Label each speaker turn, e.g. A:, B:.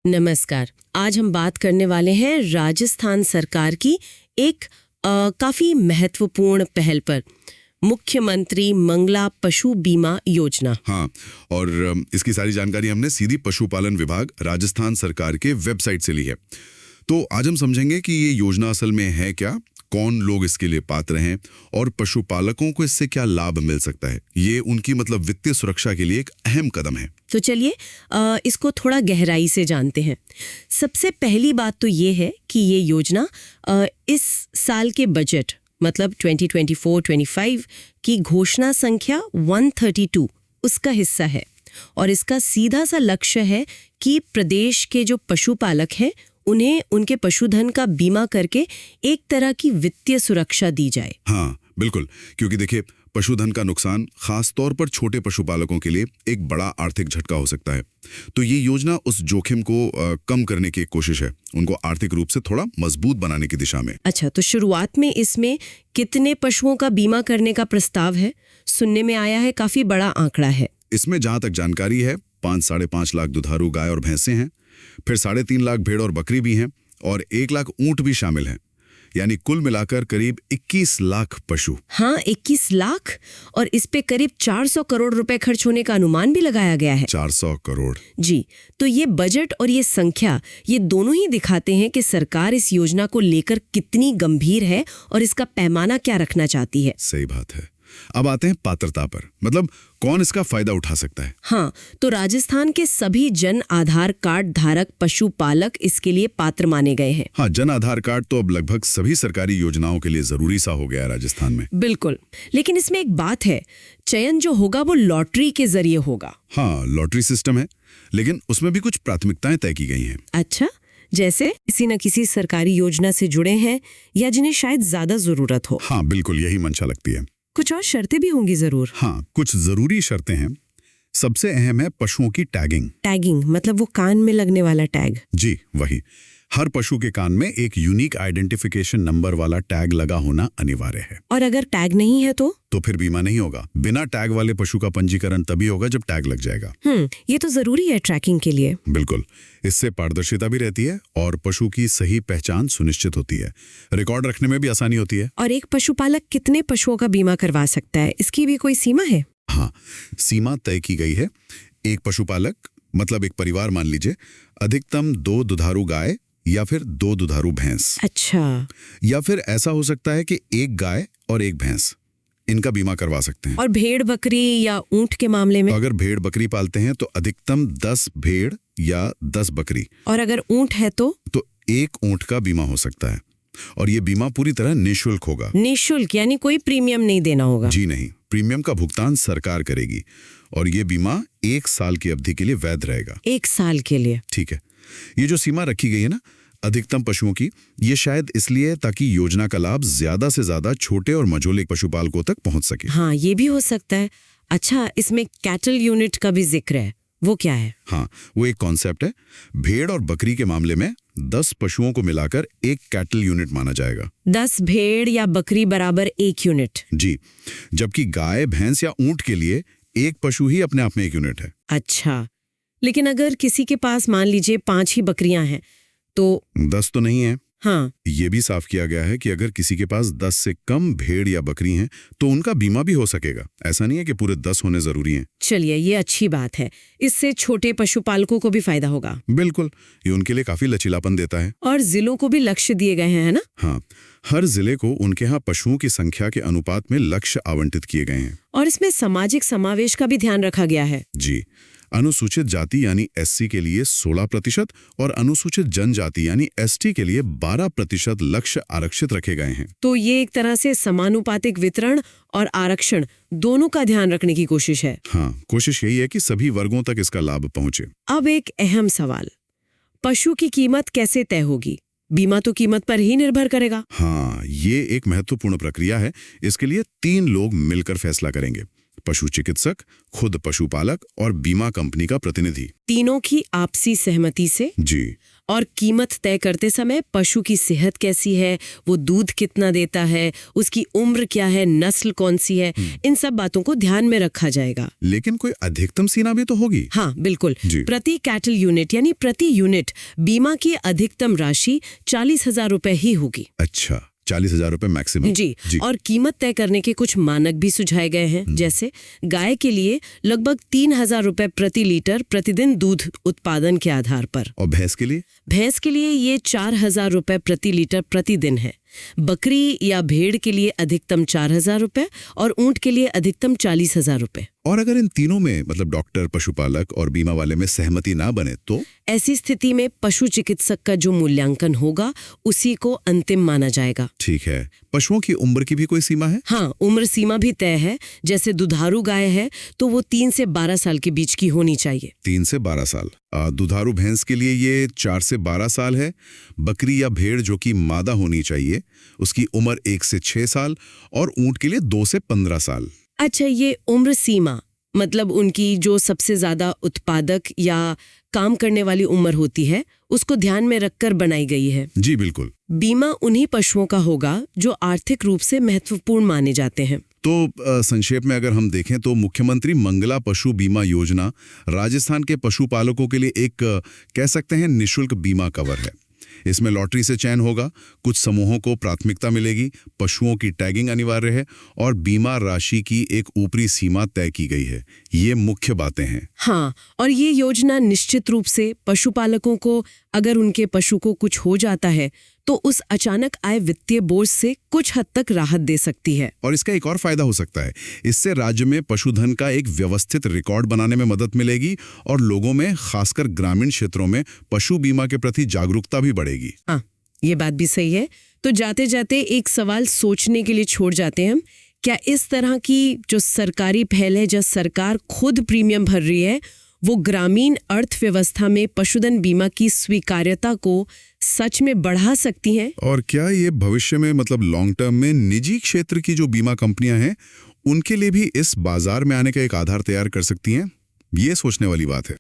A: नमस्कार। आज हम बात करने वाले हैं राजस्थान सरकार की एक काफी महत्वपूर्ण पहल पर, मुख्यमंत्री मंगला पशु बीमा योजना।
B: हाँ, और इसकी सारी जानकारी हमने सीधी पशुपालन विभाग राजस्थान सरकार के वेबसाइट से ली है। तो आज हम समझेंगे कि ये योजना असल में है क्या, कौन लोग इसके लिए पात्र हैं और पशुपालकों को इससे क्या लाभ मिल सकता है। ये उनकी वित्तीय सुरक्षा के लिए एक अहम कदम है।
A: तो चलिए इसको थोड़ा गहराई से जानते हैं। सबसे पहली बात तो ये है कि ये योजना इस साल के बजट 2024-25 की घोषणा संख्या 132 उसका हिस्सा है, और इसका सीधा सा लक्ष्य है कि प्रदेश के जो पशुपालक हैं उन्हें उनके पशुधन का बीमा करके एक तरह की वित्तीय सुरक्षा दी जाए।
B: हाँ बिल्कुल, क्योंकि देखिए पशुधन का नुकसान खास तौर पर छोटे पशुपालकों के लिए एक बड़ा आर्थिक झटका हो सकता है। तो ये योजना उस जोखिम को कम करने की एक कोशिश है, उनको आर्थिक रूप से थोड़ा मजबूत बनाने की दिशा में।
A: अच्छा, तो शुरुआत में इसमें कितने पशुओं का बीमा करने का प्रस्ताव है? सुनने में आया है काफी बड़ा आंकड़ा है।
B: इसमें जहां तक जानकारी है 5-5.5 लाख दुधारू गाय और भैंसे हैं, फिर 3.5 लाख भेड़ और बकरी भी हैं, और 1 लाख ऊंट भी शामिल हैं। यानी कुल मिलाकर करीब 21 लाख पशु।
A: हाँ, 21 लाख, और इस पे करीब 400 करोड़ रुपए खर्च होने का अनुमान भी लगाया गया है।
B: 400 करोड़
A: जी। तो ये बजट और ये संख्या, ये दोनों ही दिखाते हैं कि सरकार इस योजना को लेकर कितनी गंभीर है और इसका पैमाना क्या रखना चाहती है।
B: सही बात है। अब आते हैं पात्रता पर, कौन इसका फायदा उठा सकता है।
A: हाँ, तो राजस्थान के सभी जन आधार कार्ड धारक पशुपालक इसके लिए पात्र माने गए हैं।
B: हाँ, जन आधार कार्ड तो अब लगभग सभी सरकारी योजनाओं के लिए जरूरी सा हो गया है राजस्थान में।
A: बिल्कुल, लेकिन इसमें एक बात है, चयन जो होगा वो लॉटरी के जरिए होगा।
B: हाँ, लॉटरी सिस्टम है, लेकिन उसमें भी कुछ प्राथमिकताएं तय की गई हैं।
A: अच्छा, जैसे किसी न किसी सरकारी योजना से जुड़े हैं या जिन्हें शायद ज्यादा जरूरत हो।
B: हाँ बिल्कुल, यही मंशा लगती है।
A: कुछ और शर्तें भी होंगी जरूर।
B: हाँ, कुछ जरूरी शर्तें हैं। सबसे अहम है पशुओं की टैगिंग।
A: टैगिंग मतलब वो कान में लगने वाला टैग?
B: जी वही। हर पशु के कान में एक यूनिक आइडेंटिफिकेशन नंबर वाला टैग लगा होना अनिवार्य है।
A: और अगर टैग नहीं है तो
B: फिर बीमा नहीं होगा। बिना टैग वाले पशु का पंजीकरण तभी होगा जब टैग लग जाएगा।
A: ये तो जरूरी है ट्रैकिंग के लिए।
B: बिल्कुल, इससे पारदर्शिता भी रहती है और पशु की सही पहचान सुनिश्चित होती है। रिकॉर्ड रखने में भी आसानी होती है।
A: और एक पशुपालक कितने पशुओं का बीमा करवा सकता है, इसकी भी कोई सीमा है?
B: हाँ, सीमा तय की गई है। एक पशुपालक एक परिवार मान लीजिए, अधिकतम 2 दुधारू गाय या फिर 2 दुधारू भैंस।
A: अच्छा।
B: या फिर ऐसा हो सकता है कि 1 गाय और 1 भैंस, इनका बीमा करवा सकते हैं।
A: और भेड़ बकरी या ऊंट के मामले में?
B: अगर भेड़ बकरी पालते हैं तो अधिकतम 10 भेड़ या 10 बकरी।
A: और अगर ऊंट है तो
B: 1 ऊंट का बीमा हो सकता है, और ये बीमा पूरी तरह निःशुल्क होगा।
A: निःशुल्क यानी कोई प्रीमियम नहीं देना होगा?
B: जी नहीं, प्रीमियम का भुगतान सरकार करेगी, और ये बीमा 1 साल की अवधि के लिए वैध रहेगा।
A: 1 साल के लिए?
B: ठीक है। ये जो सीमा रखी गई है ना अधिकतम पशुओं की, ये शायद इसलिए ताकि योजना का लाभ ज्यादा से ज्यादा छोटे और मझोले पशुपालकों तक पहुंच सके।
A: हाँ, ये भी हो सकता है। अच्छा, इसमें कैटल यूनिट का भी जिक्र है, वो क्या है?
B: हाँ, वो एक कॉन्सेप्ट है। भेड़ और बकरी के मामले में 10 पशुओं को मिलाकर एक कैटल यूनिट माना जाएगा।
A: 10 भेड़ या बकरी बराबर 1 यूनिट?
B: जी, जबकि गाय भैंस या ऊंट के लिए 1 पशु ही अपने आप में 1 यूनिट है।
A: अच्छा, लेकिन अगर किसी के पास मान लीजिए 5 ही बकरियां हैं तो?
B: 10 तो नहीं है।
A: हाँ,
B: ये भी साफ किया गया है कि अगर किसी के पास 10 से कम भेड़ या बकरी हैं तो उनका बीमा भी हो सकेगा। ऐसा नहीं है कि पूरे 10 होने जरूरी हैं।
A: चलिए, ये अच्छी बात है। इससे छोटे पशुपालकों को भी फायदा होगा।
B: बिल्कुल, ये उनके लिए काफी लचीलापन देता है।
A: और जिलों को भी लक्ष्य दिए गए हैं, है ना?
B: हाँ, हर जिले को उनके यहाँ पशुओं की संख्या के अनुपात में लक्ष्य आवंटित किए गए हैं।
A: और इसमें सामाजिक समावेश का भी ध्यान रखा गया है।
B: जी, अनुसूचित जाति यानी SC के लिए 16% और अनुसूचित जनजाति यानी ST के लिए 12% लक्ष्य आरक्षित रखे गए हैं।
A: तो ये एक तरह से समानुपातिक वितरण और आरक्षण दोनों का ध्यान रखने की कोशिश है।
B: हाँ, कोशिश यही है कि सभी वर्गों तक इसका लाभ पहुंचे।
A: अब एक अहम सवाल, पशु की कीमत कैसे तय होगी? बीमा तो कीमत पर ही निर्भर करेगा।
B: हाँ, ये एक महत्वपूर्ण प्रक्रिया है। इसके लिए 3 लोग मिलकर फैसला करेंगे, पशु चिकित्सक, खुद पशुपालक और बीमा कंपनी का प्रतिनिधि।
A: तीनों की आपसी सहमति से?
B: जी।
A: और कीमत तय करते समय पशु की सेहत कैसी है, वो दूध कितना देता है, उसकी उम्र क्या है, नस्ल कौन सी है, इन सब बातों को ध्यान में रखा जाएगा।
B: लेकिन कोई अधिकतम सीमा भी तो होगी।
A: हाँ बिल्कुल।
B: जी।
A: प्रति कैटल यूनिट यानी प्रति यूनिट बीमा की अधिकतम राशि 40,000 रुपए ही होगी।
B: अच्छा, 40,000 रुपए मैक्सिमम।
A: जी। और कीमत तय करने के कुछ मानक भी सुझाए गए हैं, जैसे गाय के लिए लगभग 3,000 रुपए प्रति लीटर प्रतिदिन दूध उत्पादन के आधार पर।
B: और भैंस के लिए?
A: भैंस के लिए ये 4,000 रुपए प्रति लीटर प्रतिदिन है। बकरी या भेड़ के लिए अधिकतम 4,000 रुपए और ऊंट के लिए अधिकतम 40,000 रुपए।
B: और अगर इन तीनों में मतलब डॉक्टर, पशुपालक और बीमा वाले में सहमति ना बने तो?
A: ऐसी स्थिति में पशु चिकित्सक का जो मूल्यांकन होगा उसी को अंतिम माना जाएगा।
B: ठीक है। पशुओं की उम्र की भी कोई सीमा है?
A: हाँ, उम्र सीमा भी तय है। जैसे दुधारू गाय है तो वो 3 से 12 साल के बीच की होनी चाहिए।
B: 3 से 12 साल। दुधारू भैंस के लिए ये 4 से 12 साल है। बकरी या भेड़ जो कि मादा होनी चाहिए, उसकी उम्र 1 से 6 साल और ऊंट के लिए 2 से 15 साल।
A: अच्छा, ये उम्र सीमा मतलब उनकी जो सबसे ज्यादा उत्पादक या काम करने वाली उम्र होती है उसको ध्यान में रखकर बनाई गई है।
B: जी बिल्कुल।
A: बीमा उन्हीं पशुओं का होगा जो आर्थिक रूप से महत्वपूर्ण माने जाते हैं।
B: तो संक्षेप में अगर हम देखें तो मुख्यमंत्री मंगला पशु बीमा योजना राजस्थान के पशुपालकों के लिए एक कह सकते हैं निशुल्क बीमा कवर है। इसमें लॉटरी से चयन होगा, कुछ समूहों को प्राथमिकता मिलेगी, पशुओं की टैगिंग अनिवार्य है और बीमा राशि की एक ऊपरी सीमा तय की गई है। ये मुख्य बातें हैं।
A: हाँ, और ये योजना निश्चित रूप से पशुपालकों को अगर उनके पशु को कुछ हो जाता है तो उस अचानक आए वित्तीय बोझ से कुछ हद तक राहत दे सकती है।
B: और इसका एक और फायदा हो सकता है, इससे राज्य में पशुधन का एक व्यवस्थित रिकॉर्ड बनाने में मदद मिलेगी और लोगों में खासकर ग्रामीण क्षेत्रों में पशु बीमा के प्रति जागरूकता भी बढ़ेगी।
A: हाँ, ये बात भी सही है। तो जाते जाते एक सवाल सोचने के लिए छोड़ जाते हैं हम, क्या इस तरह की जो सरकारी पहल है, जब सरकार खुद प्रीमियम भर रही है, वो ग्रामीण अर्थव्यवस्था में पशुधन बीमा की स्वीकार्यता को सच में बढ़ा सकती हैं?
B: और क्या ये भविष्य में मतलब लॉन्ग टर्म में निजी क्षेत्र की जो बीमा कंपनियां हैं उनके लिए भी इस बाजार में आने का एक आधार तैयार कर सकती हैं? ये सोचने वाली बात है।